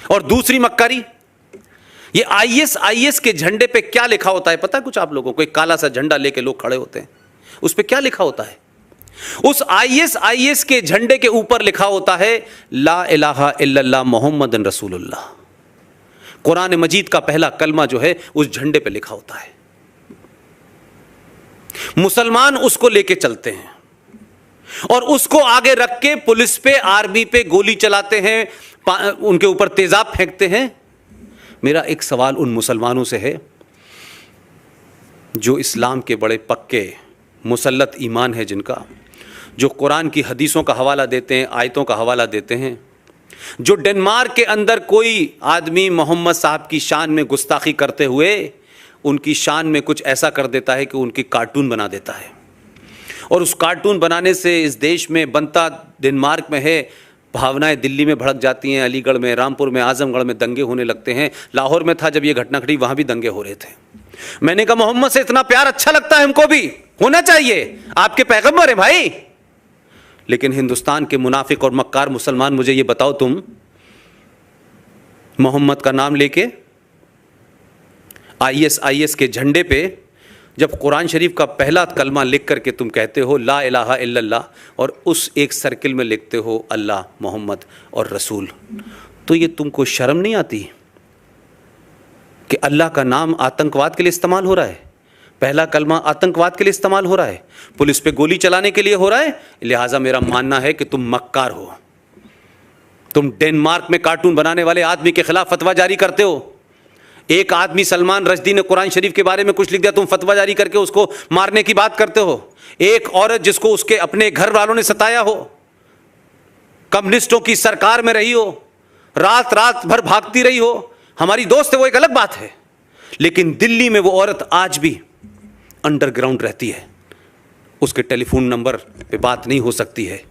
और दूसरी मक्कारी, ये आईएस के झंडे पे क्या लिखा होता है पता है कुछ आप लोगों को? एक काला सा झंडा लेके लोग खड़े होते हैं, उस पे क्या लिखा होता है? उस आईएस के झंडे के ऊपर लिखा होता है ला इलाहा इल्लल्लाह मोहम्मदन रसूलुल्लाह। कुरान मजीद का पहला कलमा जो है उस झंडे पे लिखा होता है। मुसलमान उसको लेके चलते हैं और उसको आगे रख के पुलिस पे, आर्मी पे गोली चलाते हैं, उनके ऊपर तेजाब फेंकते हैं। मेरा एक सवाल उन मुसलमानों से है जो इस्लाम के बड़े पक्के मुसल्लत ईमान है, जिनका, जो कुरान की हदीसों का हवाला देते हैं, आयतों का हवाला देते हैं, जो डेनमार्क के अंदर कोई आदमी मोहम्मद साहब की शान में गुस्ताखी करते हुए उनकी शान में कुछ ऐसा कर देता है कि उनकी कार्टून बना देता है, और उस कार्टून बनाने से इस देश में बनता डेनमार्क में है, भावनाएं दिल्ली में भड़क जाती हैं, अलीगढ़ में, रामपुर में, आजमगढ़ में दंगे होने लगते हैं। लाहौर में था जब ये घटना घटी, वहां भी दंगे हो रहे थे। मैंने कहा मोहम्मद से इतना प्यार अच्छा लगता है, हमको भी होना चाहिए, आपके पैगंबर है भाई। लेकिन हिंदुस्तान के मुनाफिक और मक्कार मुसलमान, मुझे ये बताओ, तुम मोहम्मद का नाम लेके आईएस के झंडे पे जब कुरान शरीफ का पहला कलमा लिख करके तुम कहते हो ला इलाहा इल्लल्लाह, और उस एक सर्किल में लिखते हो अल्लाह, मोहम्मद और रसूल, तो ये तुमको शर्म नहीं आती कि अल्लाह का नाम आतंकवाद के लिए इस्तेमाल हो रहा है? पहला कलमा आतंकवाद के लिए इस्तेमाल हो रहा है, पुलिस पे गोली चलाने के लिए हो रहा है। लिहाजा मेरा मानना है कि तुम मक्कार हो। तुम डेनमार्क में कार्टून बनाने वाले आदमी के खिलाफ फतवा जारी करते हो। एक आदमी सलमान रश्दी ने कुरान शरीफ के बारे में कुछ लिख दिया, तुम फतवा जारी करके उसको मारने की बात करते हो। एक औरत जिसको उसके अपने घर वालों ने सताया हो, कम्युनिस्टों की सरकार में रही हो, रात रात भर भागती रही हो, हमारी दोस्त है वो एक अलग बात है, लेकिन दिल्ली में वो औरत आज भी अंडरग्राउंड रहती है, उसके टेलीफोन नंबर पे बात नहीं हो सकती है।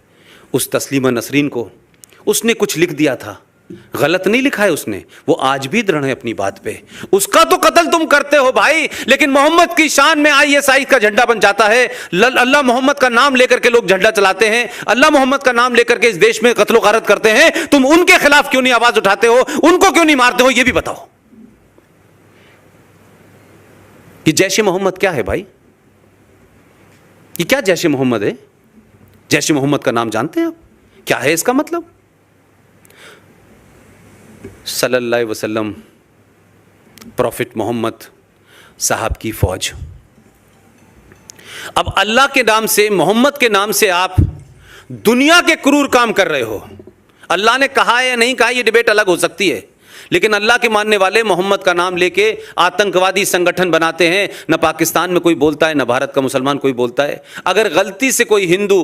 उस तस्लीमा नसरीन को उसने कुछ लिख दिया था, गलत नहीं लिखा है उसने, वो आज भी दृढ़ है अपनी बात पे। उसका तो कत्ल तुम करते हो भाई, लेकिन मोहम्मद की शान में आईएसआई का झंडा बन जाता है। अल्लाह मोहम्मद का नाम लेकर के लोग झंडा चलाते हैं, अल्लाह मोहम्मद का नाम लेकर के इस देश में कत्लो गारत करते हैं। तुम उनके खिलाफ क्यों नहीं आवाज उठाते हो, उनको क्यों नहीं मारते हो, ये भी बताओ। ये जैश ए मोहम्मद क्या है भाई? ये क्या जैश ए मोहम्मद है? जैश ए मोहम्मद का नाम जानते हैं आप? क्या है इसका मतलब? सल्लल्लाहु अलैहि वसल्लम, प्रॉफिट मोहम्मद साहब की फौज। अब अल्लाह के नाम से, मोहम्मद के नाम से आप दुनिया के क्रूर काम कर रहे हो। अल्लाह ने कहा है या नहीं कहा, यह डिबेट अलग हो सकती है, लेकिन अल्लाह के मानने वाले मोहम्मद का नाम लेके आतंकवादी संगठन बनाते हैं। न पाकिस्तान में कोई बोलता है, न भारत का मुसलमान कोई बोलता है। अगर गलती से कोई हिंदू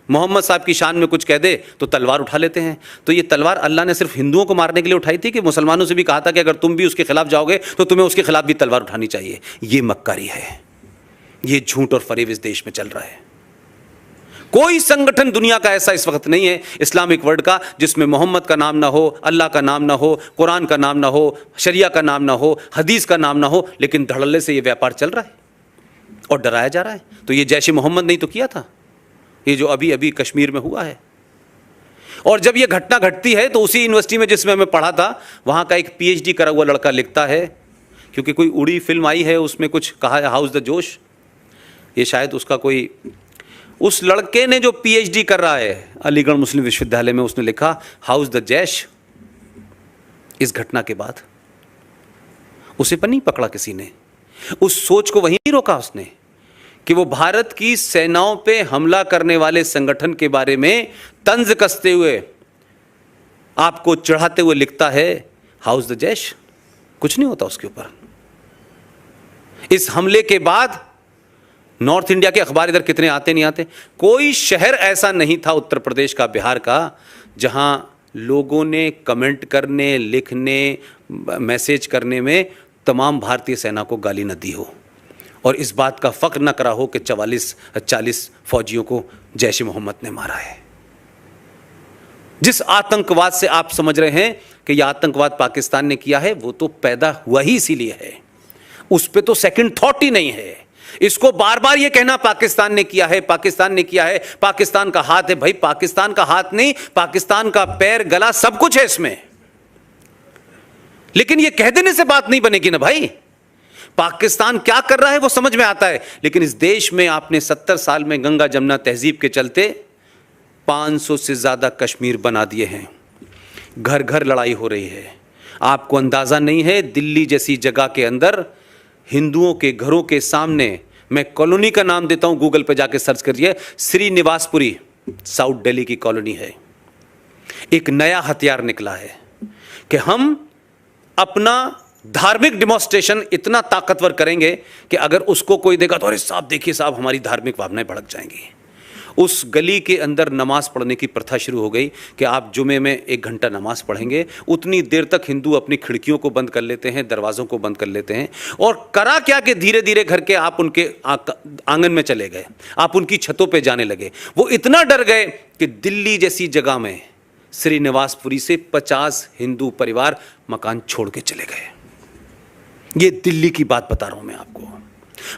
मोहम्मद साहब की शान में कुछ कह दे तो तलवार उठा लेते हैं। तो ये तलवार अल्लाह ने सिर्फ हिंदुओं को मारने के लिए उठाई थी कि मुसलमानों से भी कहा था कि अगर तुम भी उसके खिलाफ जाओगे तो तुम्हें उसके खिलाफ भी तलवार उठानी चाहिए? ये मक्कारी है, ये झूठ और फरेब इस देश में चल रहा है। कोई संगठन दुनिया का ऐसा इस वक्त नहीं है इस्लामिक वर्ल्ड का जिसमें मोहम्मद का नाम ना हो, अल्लाह का नाम ना हो, कुरान का नाम ना हो, शरिया का नाम ना हो, हदीस का नाम ना हो, लेकिन धड़ल्ले से ये व्यापार चल रहा है और डराया जा रहा है। तो ये जैश ए मोहम्मद नहीं तो किया था, ये जो अभी अभी कश्मीर में हुआ है। और जब ये घटना घटती है तो उसी यूनिवर्सिटी में जिसमें मैं पढ़ा था, वहाँ का एक पीएचडी करा हुआ लड़का लिखता है, क्योंकि कोई उड़ी फिल्म आई है उसमें कुछ कहा है हाउस द जोश, ये शायद उसका कोई, उस लड़के ने जो पीएचडी कर रहा है अलीगढ़ मुस्लिम विश्वविद्यालय में, उसने लिखा हाउस द जैश। इस घटना के बाद उसे पर नहीं पकड़ा किसी ने, उस सोच को वहीं नहीं रोका उसने कि वो भारत की सेनाओं पे हमला करने वाले संगठन के बारे में तंज कसते हुए, आपको चढ़ाते हुए लिखता है हाउस द जैश। कुछ नहीं होता उसके ऊपर। इस हमले के बाद नॉर्थ इंडिया के अखबार इधर कितने आते नहीं आते, कोई शहर ऐसा नहीं था उत्तर प्रदेश का, बिहार का, जहां लोगों ने कमेंट करने, लिखने, मैसेज करने में तमाम भारतीय सेना को गाली न दी हो और इस बात का फख्र न करा हो कि 40 फौजियों को जैश ए मोहम्मद ने मारा है। जिस आतंकवाद से आप समझ रहे हैं कि यह आतंकवाद पाकिस्तान ने किया है, वो तो पैदा हुआ ही इसीलिए है, उस पर तो सेकंड थॉट ही नहीं है। इसको बार बार ये कहना पाकिस्तान ने किया है, पाकिस्तान ने किया है, पाकिस्तान का हाथ है, भाई पाकिस्तान का हाथ नहीं, पाकिस्तान का पैर, गला, सब कुछ है इसमें। लेकिन ये कह देने से बात नहीं बनेगी ना भाई। पाकिस्तान क्या कर रहा है वो समझ में आता है, लेकिन इस देश में आपने 70 साल में गंगा जमुना तहजीब के चलते 500 से ज्यादा कश्मीर बना दिए हैं। घर घर लड़ाई हो रही है। आपको अंदाजा नहीं है, दिल्ली जैसी जगह के अंदर हिंदुओं के घरों के सामने, मैं कॉलोनी का नाम देता हूं, गूगल पे जाके सर्च करिए, श्रीनिवासपुरी, साउथ दिल्ली की कॉलोनी है। एक नया हथियार निकला है कि हम अपना धार्मिक डिमॉन्स्ट्रेशन इतना ताकतवर करेंगे कि अगर उसको कोई देगा तो अरे साहब देखिए साहब हमारी धार्मिक भावनाएं भड़क जाएंगी। उस गली के अंदर नमाज पढ़ने की प्रथा शुरू हो गई कि आप जुमे में 1 घंटा नमाज पढ़ेंगे। उतनी देर तक हिंदू अपनी खिड़कियों को बंद कर लेते हैं, दरवाज़ों को बंद कर लेते हैं। और करा क्या कि धीरे धीरे घर के आप उनके आंगन में चले गए, आप उनकी छतों पे जाने लगे। वो इतना डर गए कि दिल्ली जैसी जगह में श्रीनिवासपुरी से 50 हिंदू परिवार मकान छोड़ के चले गए। ये दिल्ली की बात बता रहा हूं मैं आपको।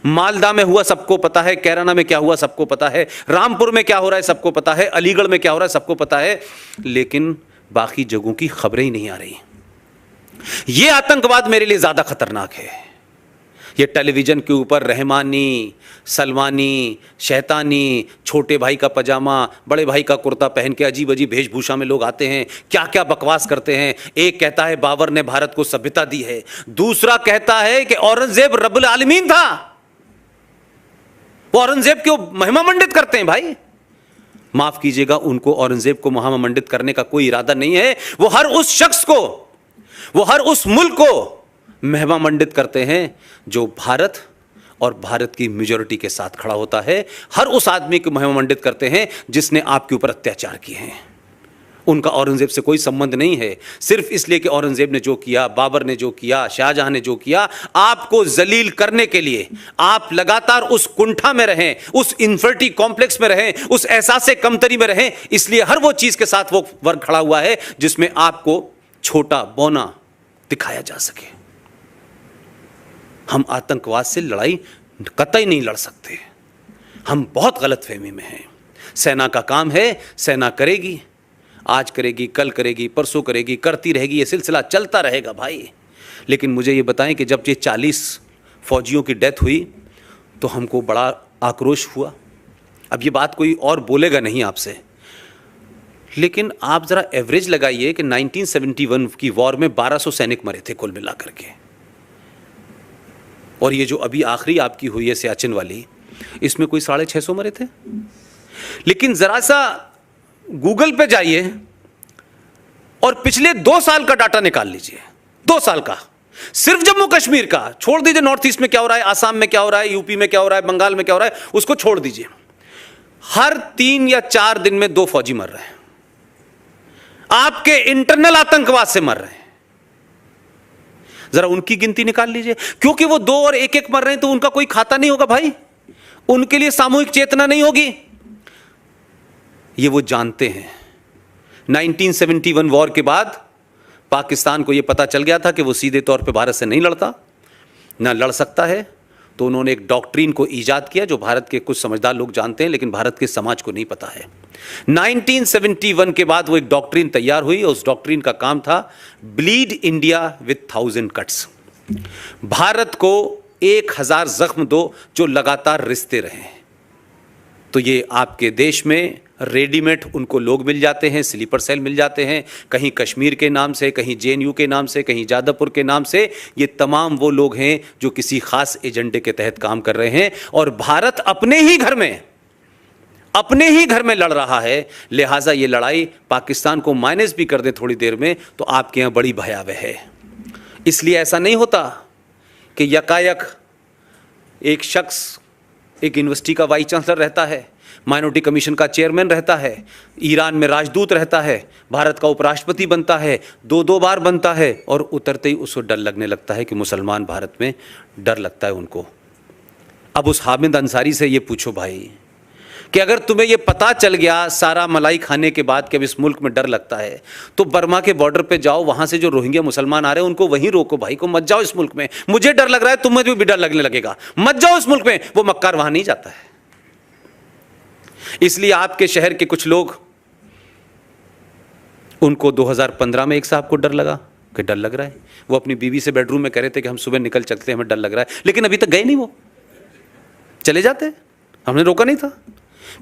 मालदा में हुआ सबको पता है, कैराना में क्या हुआ सबको पता है, रामपुर में क्या हो रहा है सबको पता है, अलीगढ़ में क्या हो रहा है सबको पता है, लेकिन बाकी जगहों की खबरें ही नहीं आ रही। ये आतंकवाद मेरे लिए ज्यादा खतरनाक है। ये टेलीविजन के ऊपर रहमानी, सलमानी, शैतानी, छोटे भाई का पजामा, बड़े भाई का कुर्ता पहन के अजीब अजीब वेशभूषा में लोग आते हैं, क्या क्या बकवास करते हैं। एक कहता है बाबर ने भारत को सभ्यता दी है, दूसरा कहता है कि औरंगजेब रब्बुल आलमीन था। वो औरंगजेब को महिमा मंडित करते हैं भाई। माफ कीजिएगा, उनको औरंगजेब को महिमा मंडित करने का कोई इरादा नहीं है। वो हर उस शख्स को, वो हर उस मुल्क को महिमा मंडित करते हैं जो भारत और भारत की मेजॉरिटी के साथ खड़ा होता है। हर उस आदमी को महिमा मंडित करते हैं जिसने आपके ऊपर अत्याचार किए हैं। उनका औरंगजेब से कोई संबंध नहीं है। सिर्फ इसलिए कि औरंगजेब ने जो किया, बाबर ने जो किया, शाहजहां ने जो किया, आपको जलील करने के लिए आप लगातार उस कुंठा में रहें, उस इंफर्टी कॉम्प्लेक्स में रहें, उस एहसासे कमतरी में रहें। इसलिए हर वो चीज के साथ वो वर्ग खड़ा हुआ है जिसमें आपको छोटा बौना दिखाया जा सके। हम आतंकवाद से लड़ाई कतई नहीं लड़ सकते। हम बहुत गलतफहमी में हैं। सेना का काम है, सेना करेगी, आज करेगी, कल करेगी, परसों करेगी, करती रहेगी, ये सिलसिला चलता रहेगा भाई। लेकिन मुझे ये बताएं कि जब ये 40 फौजियों की डेथ हुई तो हमको बड़ा आक्रोश हुआ। अब ये बात कोई और बोलेगा नहीं आपसे, लेकिन आप ज़रा एवरेज लगाइए कि 1971 की वॉर में 1200 सैनिक मरे थे कुल मिलाकर के, और ये जो अभी आखिरी आपकी हुई है सियाचिन वाली, इसमें कोई 650 मरे थे। लेकिन जरा सा गूगल पे जाइए और पिछले 2 साल का डाटा निकाल लीजिए, 2 साल का, सिर्फ जम्मू कश्मीर का, छोड़ दीजिए नॉर्थ ईस्ट में क्या हो रहा है, आसाम में क्या हो रहा है, यूपी में क्या हो रहा है, बंगाल में क्या हो रहा है, उसको छोड़ दीजिए। हर 3 या 4 दिन में 2 फौजी मर रहे हैं, आपके इंटरनल आतंकवाद से मर रहे हैं। जरा उनकी गिनती निकाल लीजिए, क्योंकि वो 2 और 1-1 मर रहे हैं तो उनका कोई खाता नहीं होगा भाई, उनके लिए सामूहिक चेतना नहीं होगी। ये वो जानते हैं। 1971 वॉर के बाद पाकिस्तान को यह पता चल गया था कि वो सीधे तौर पे भारत से नहीं लड़ता, ना लड़ सकता है, तो उन्होंने एक डॉक्ट्रिन को ईजाद किया जो भारत के कुछ समझदार लोग जानते हैं लेकिन भारत के समाज को नहीं पता है। 1971 के बाद वो एक डॉक्ट्रिन तैयार हुई और उस डॉक्ट्रिन का काम था bleed India with 1000 cuts. Bharat को 1000 जख्म दो जो लगातार रिश्ते रहे। तो ये आपके देश में रेडीमेड उनको लोग मिल जाते हैं, स्लीपर सेल मिल जाते हैं, कहीं कश्मीर के नाम से, कहीं जेएनयू के नाम से, कहीं जादवपुर के नाम से। ये तमाम वो लोग हैं जो किसी खास एजेंडे के तहत काम कर रहे हैं और भारत अपने ही घर में लड़ रहा है। लिहाजा ये लड़ाई पाकिस्तान को माइनस भी कर दे थोड़ी देर में तो आपके यहाँ बड़ी भयावह है। इसलिए ऐसा नहीं होता कि यकायक एक शख्स एक यूनिवर्सिटी का वाइस चांसलर रहता है, माइनॉरिटी कमीशन का चेयरमैन रहता है, ईरान में राजदूत रहता है, भारत का उपराष्ट्रपति बनता है, 2-2 बार बनता है और उतरते ही उसको डर लगने लगता है कि मुसलमान भारत में, डर लगता है उनको। अब उस हामिद अंसारी से ये पूछो भाई कि अगर तुम्हें ये पता चल गया सारा मलाई खाने के बाद कि अब इस मुल्क में डर लगता है तो बर्मा के बॉर्डर पे जाओ, वहां से जो रोहिंग्या मुसलमान आ रहे हैं उनको वहीं रोको भाई को, मत जाओ इस मुल्क में। मुझे डर लग रहा है, तुम्हें भी डर लगने लगेगा, मत जाओ इस मुल्क में। वो मक्कार वहां नहीं जाता है। इसलिए आपके शहर के कुछ लोग, उनको 2015 में एक साहब को डर लगा, कि डर लग रहा है। वो अपनी बीवी से बेडरूम में कह रहे थे कि हम सुबह निकल चलते हैं, हमें डर लग रहा है, लेकिन अभी तक गए नहीं, वो चले जाते, हमने रोका नहीं था।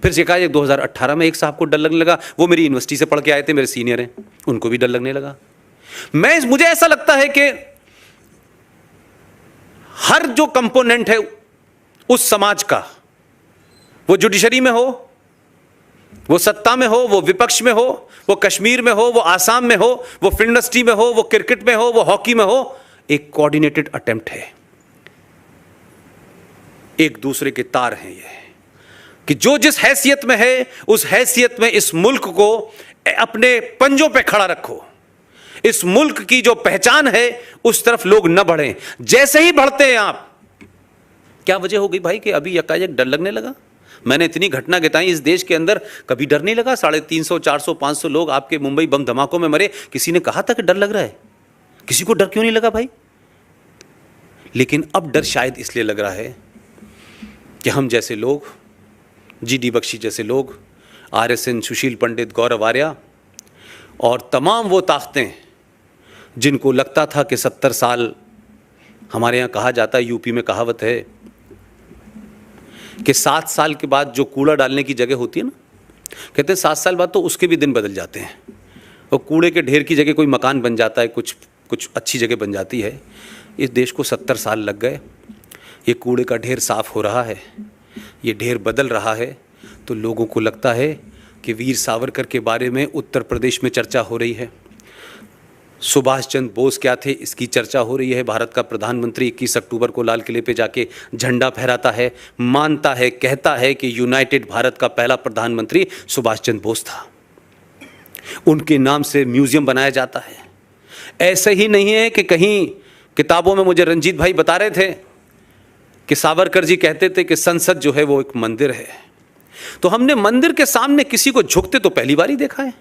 फिर से कहा 2018 में एक साहब को डर लगने लगा, वो मेरी यूनिवर्सिटी से पढ़ के आए थे, मेरे सीनियर हैं, उनको भी डर लगने लगा। मुझे ऐसा लगता है कि हर जो कंपोनेंट है उस समाज का, वो जुडिशरी में हो, वो सत्ता में हो, वो विपक्ष में हो, वो कश्मीर में हो, वो आसाम में हो, वो फिल्म इंडस्ट्री में हो, वो क्रिकेट में हो, वो हॉकी में हो, एक कोऑर्डिनेटेड अटेम्प्ट है, एक दूसरे के तार हैं ये, कि जो जिस हैसियत में है उस हैसियत में इस मुल्क को अपने पंजों पे खड़ा रखो। इस मुल्क की जो पहचान है उस तरफ लोग न बढ़ें। जैसे ही बढ़ते हैं आप, क्या वजह हो गई भाई कि अभी यकायक डर लगने लगा? मैंने इतनी घटना गिताई इस देश के अंदर, कभी डर नहीं लगा। 350, 400, 500 लोग आपके मुंबई बम धमाकों में मरे, किसी ने कहा था कि डर लग रहा है? किसी को डर क्यों नहीं लगा भाई? लेकिन अब डर शायद इसलिए लग रहा है कि हम जैसे लोग, GD बख्शी जैसे लोग, RSN, सुशील पंडित, गौरव आर्या और तमाम वो ताकतें जिनको लगता था कि 70 साल, हमारे यहाँ कहा जाता है, यूपी में कहावत है कि 7 साल के बाद जो कूड़ा डालने की जगह होती है ना, कहते हैं 7 साल बाद तो उसके भी दिन बदल जाते हैं, और कूड़े के ढेर की जगह कोई मकान बन जाता है, कुछ अच्छी जगह बन जाती है। इस देश को 70 साल लग गए, ये कूड़े का ढेर साफ हो रहा है, ये ढेर बदल रहा है। तो लोगों को लगता है कि वीर सावरकर के बारे में उत्तर प्रदेश में चर्चा हो रही है, सुभाष चंद्र बोस क्या थे इसकी चर्चा हो रही है। भारत का प्रधानमंत्री 21 अक्टूबर को लाल किले पे जाके झंडा फहराता है, मानता है, कहता है कि यूनाइटेड भारत का पहला प्रधानमंत्री सुभाष चंद्र बोस था, उनके नाम से म्यूजियम बनाया जाता है। ऐसे ही नहीं है कि कहीं किताबों में मुझे रंजीत भाई बता रहे थे कि सावरकर जी कहते थे कि संसद जो है वो एक मंदिर है। तो हमने मंदिर के सामने किसी को झुकते तो पहली बार ही देखा है।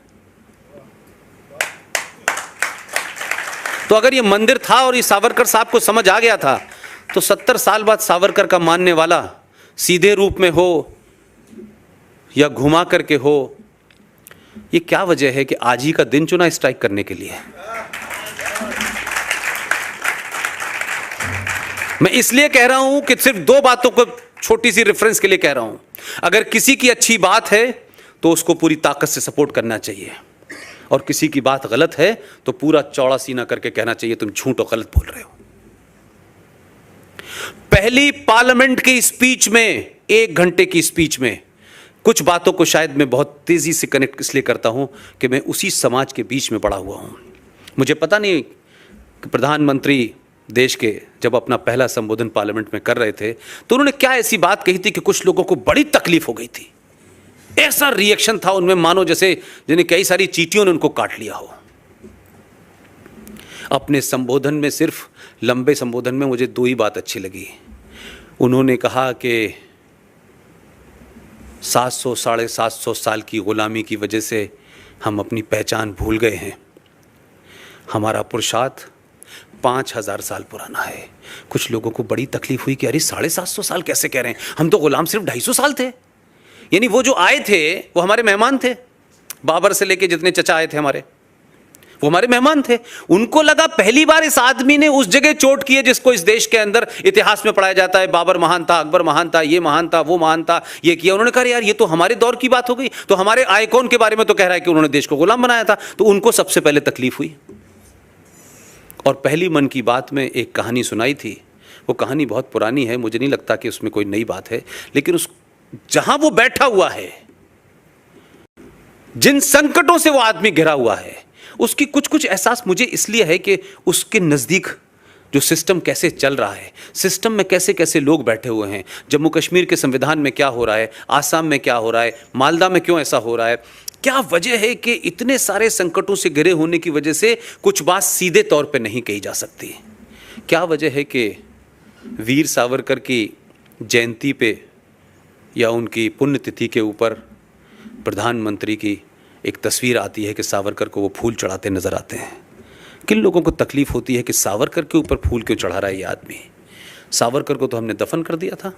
तो अगर ये मंदिर था और ये सावरकर साहब को समझ आ गया था, तो 70 साल बाद सावरकर का मानने वाला सीधे रूप में हो या घुमा करके हो, ये क्या वजह है कि आज ही का दिन चुना स्ट्राइक करने के लिए? मैं इसलिए कह रहा हूं कि सिर्फ 2 बातों को छोटी सी रेफरेंस के लिए कह रहा हूं। अगर किसी की अच्छी बात है तो उसको पूरी ताकत से सपोर्ट करना चाहिए, और किसी की बात गलत है तो पूरा चौड़ा सीना करके कहना चाहिए तुम झूठ और गलत बोल रहे हो। पहली पार्लियामेंट की स्पीच में, 1 घंटे की स्पीच में, कुछ बातों को शायद मैं बहुत तेजी से कनेक्ट इसलिए करता हूं कि मैं उसी समाज के बीच में बड़ा हुआ हूं। मुझे पता नहीं कि प्रधानमंत्री देश के जब अपना पहला संबोधन पार्लियामेंट में कर रहे थे तो उन्होंने क्या ऐसी बात कही थी कि कुछ लोगों को बड़ी तकलीफ हो गई थी। ऐसा रिएक्शन था उनमें मानो जैसे जिन्हें कई सारी चींटियों ने उनको काट लिया हो। अपने संबोधन में, सिर्फ लंबे संबोधन में, मुझे 2 ही बात अच्छी लगी। उन्होंने कहा कि 700 साढ़े 700 साल की गुलामी की वजह से हम अपनी पहचान भूल गए हैं। हमारा पुरुषार्थ 5000 साल पुराना है। कुछ लोगों को बड़ी तकलीफ हुई कि अरे 750 साल कैसे कह रहे हैं, हम तो गुलाम सिर्फ 250 साल थे। यानी वो जो आए थे वो हमारे मेहमान थे, बाबर से लेके जितने चचा आए थे हमारे, वो हमारे मेहमान थे। उनको लगा पहली बार इस आदमी ने उस जगह चोट की है जिसको इस देश के अंदर इतिहास में पढ़ाया जाता है, बाबर महान था, अकबर महान था, ये महान था, वो महान था, ये किया। उन्होंने कहा यार ये तो हमारे दौर की बात हो गई, तो हमारे आइकॉन के बारे में तो कह रहा है कि उन्होंने देश को गुलाम बनाया था। तो उनको सबसे पहले तकलीफ हुई। और पहली मन की बात में एक कहानी सुनाई थी। वो कहानी बहुत पुरानी है, मुझे नहीं लगता कि उसमें कोई नई बात है, लेकिन उस जहां वो बैठा हुआ है, जिन संकटों से वो आदमी घिरा हुआ है, उसकी कुछ एहसास मुझे इसलिए है कि उसके नजदीक जो सिस्टम कैसे चल रहा है, सिस्टम में कैसे कैसे लोग बैठे हुए हैं, जम्मू कश्मीर के संविधान में क्या हो रहा है, आसाम में क्या हो रहा है, मालदा में क्यों ऐसा हो रहा है, क्या वजह है कि इतने सारे संकटों से घिरे होने की वजह से कुछ बात सीधे तौर पे नहीं कही जा सकती। क्या वजह है कि वीर सावरकर की जयंती पे या उनकी पुण्यतिथि के ऊपर प्रधानमंत्री की एक तस्वीर आती है कि सावरकर को वो फूल चढ़ाते नजर आते हैं। किन लोगों को तकलीफ होती है कि सावरकर के ऊपर फूल क्यों चढ़ा रहा है ये आदमी? सावरकर को तो हमने दफन कर दिया था।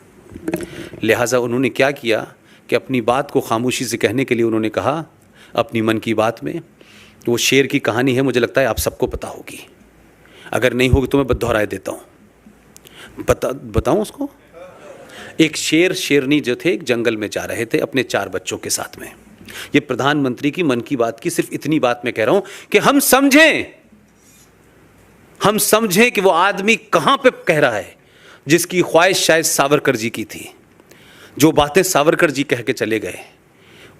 लिहाजा उन्होंने क्या किया कि अपनी बात को खामोशी से कहने के लिए उन्होंने कहा अपनी मन की बात में, वो शेर की कहानी है, मुझे लगता है आप सबको पता होगी। अगर नहीं होगी तो मैं दोहराए देता हूँ। बताऊँ उसको? एक शेर शेरनी जो थे एक जंगल में जा रहे थे अपने 4 बच्चों के साथ में। ये प्रधानमंत्री की मन की बात की सिर्फ इतनी बात मैं कह रहा हूं कि हम समझें कि वो आदमी कहां पे कह रहा है, जिसकी ख्वाहिश शायद सावरकर जी की थी। जो बातें सावरकर जी कह के चले गए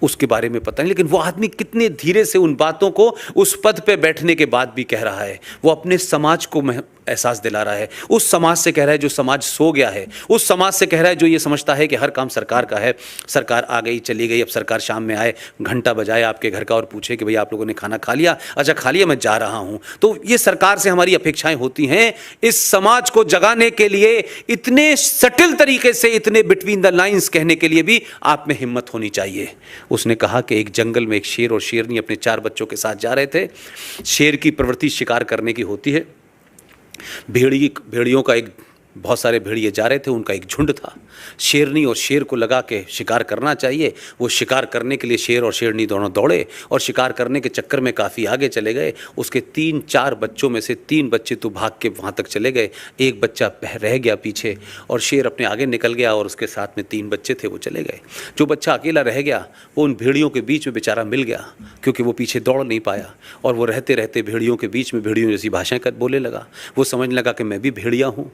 उसके बारे में पता नहीं, लेकिन वो आदमी कितने धीरे से उन बातों को उस पद पे बैठने के बाद भी कह रहा है। वो अपने समाज को एहसास दिला रहा है, उस समाज से कह रहा है जो समाज सो गया है, उस समाज से कह रहा है जो ये समझता है कि हर काम सरकार का है, सरकार आ गई चली गई, अब सरकार शाम में आए, घंटा बजाए आपके घर का और पूछे कि भाई आप लोगों ने खाना खा लिया? अच्छा खा लिया, मैं जा रहा हूं। तो ये सरकार से हमारी अपेक्षाएं होती हैं। इस समाज को जगाने के लिए इतने सटिल तरीके से, इतने बिटवीन द लाइंस कहने के लिए भी आप में हिम्मत होनी चाहिए। उसने कहा कि एक जंगल में एक शेर और शेरनी अपने 4 बच्चों के साथ जा रहे थे। शेर की प्रवृत्ति शिकार करने की होती है। भेड़ियों का एक बहुत सारे भेड़िए जा रहे थे, उनका एक झुंड था। शेरनी और शेर को लगा के शिकार करना चाहिए। वो शिकार करने के लिए शेर और शेरनी दोनों दौड़े और शिकार करने के चक्कर में काफ़ी आगे चले गए। उसके 3-4 बच्चों में से 3 बच्चे तो भाग के वहाँ तक चले गए, एक बच्चा रह गया पीछे और शेर अपने आगे निकल गया और उसके साथ में 3 बच्चे थे वो चले गए। जो बच्चा अकेला रह गया वो उन भेड़ियों के बीच में बेचारा मिल गया, क्योंकि वो पीछे दौड़ नहीं पाया और वो रहते रहते भेड़ियों के बीच में भेड़ियों जैसी भाषाएं बोलने लगा। वो समझने लगा कि मैं भी भेड़िया हूँ।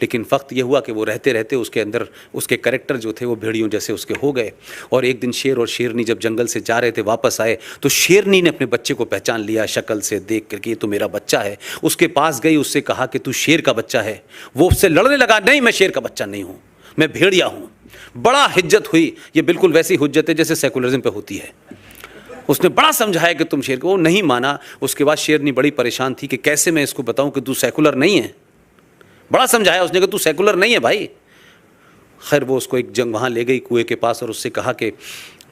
लेकिन वक्त ये हुआ कि वो रहते रहते उसके अंदर उसके कैरेक्टर जो थे वो भेड़ियों जैसे उसके हो गए। और एक दिन शेर और शेरनी जब जंगल से जा रहे थे, वापस आए तो शेरनी ने अपने बच्चे को पहचान लिया शक्ल से, देख करके ये तो मेरा बच्चा है। उसके पास गई, उससे कहा कि तू शेर का बच्चा है। वो उससे लड़ने लगा, नहीं मैं शेर का बच्चा नहीं हूँ, मैं भेड़िया हूँ। बड़ा हिज्जत हुई। ये बिल्कुल वैसी हुज्जत है जैसे सेकुलरिज्म पे होती है। उसने बड़ा समझाया कि तुम शेर को, वो नहीं माना। उसके बाद शेरनी बड़ी परेशान थी कि कैसे मैं इसको बताऊं कि तू सेकुलर नहीं है। बड़ा समझाया उसने कि तू सेकुलर नहीं है भाई। खैर वो उसको एक जंग वहाँ ले गई कुएं के पास और उससे कहा कि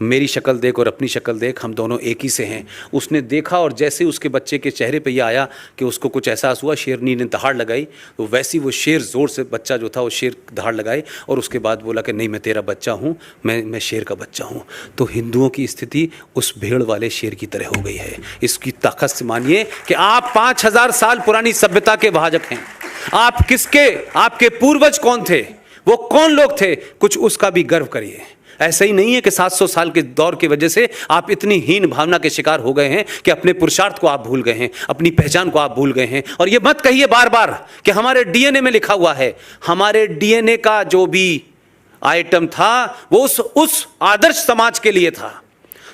मेरी शक्ल देख और अपनी शक्ल देख, हम दोनों एक ही से हैं। उसने देखा और जैसे उसके बच्चे के चेहरे पे ये आया कि उसको कुछ एहसास हुआ, शेरनी ने दहाड़ लगाई। तो वैसी वो शेर ज़ोर से, बच्चा जो था वो शेर दहाड़ लगाई और उसके बाद बोला कि नहीं मैं तेरा बच्चा हूँ, मैं शेर का बच्चा हूँ। तो हिंदुओं की स्थिति उस भेड़ वाले शेर की तरह हो गई है। इसकी ताकत से मानिए कि आप 5000 साल पुरानी सभ्यता के वाहक हैं। आप किसके, आपके पूर्वज कौन थे, वो कौन लोग थे, कुछ उसका भी गर्व करिए। ऐसा ही नहीं है कि 700 साल के दौर की वजह से आप इतनी हीन भावना के शिकार हो गए हैं कि अपने पुरुषार्थ को आप भूल गए हैं, अपनी पहचान को आप भूल गए हैं। और ये मत कहिए बार बार कि हमारे डीएनए में लिखा हुआ है। हमारे डीएनए का जो भी आइटम था वो उस आदर्श समाज के लिए था,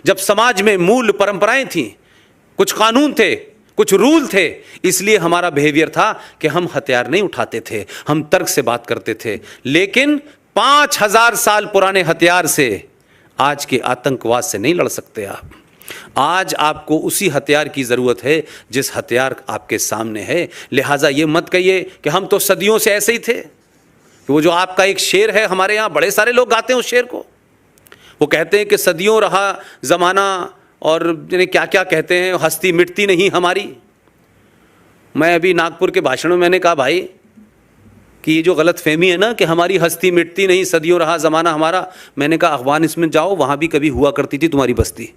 जब समाज में मूल परंपराएं थी, कुछ कानून थे, कुछ रूल थे। इसलिए हमारा बिहेवियर था कि हम हथियार नहीं उठाते थे, हम तर्क से बात करते थे। लेकिन 5000 साल पुराने हथियार से आज के आतंकवाद से नहीं लड़ सकते आप। आज आपको उसी हथियार की ज़रूरत है जिस हथियार आपके सामने है। लिहाजा ये मत कहिए कि हम तो सदियों से ऐसे ही थे। वो जो आपका एक शेर है, हमारे यहाँ बड़े सारे लोग गाते हैं उस शेर को। वो कहते हैं कि सदियों रहा ज़माना और क्या क्या कहते हैं, हस्ती मिटती नहीं हमारी। मैं अभी नागपुर के भाषण में मैंने कहा भाई कि ये जो गलत फहमी है ना कि हमारी हस्ती मिटती नहीं, सदियों रहा ज़माना हमारा, मैंने कहा अफगानिस्तान में जाओ, वहाँ भी कभी हुआ करती थी तुम्हारी बस्ती।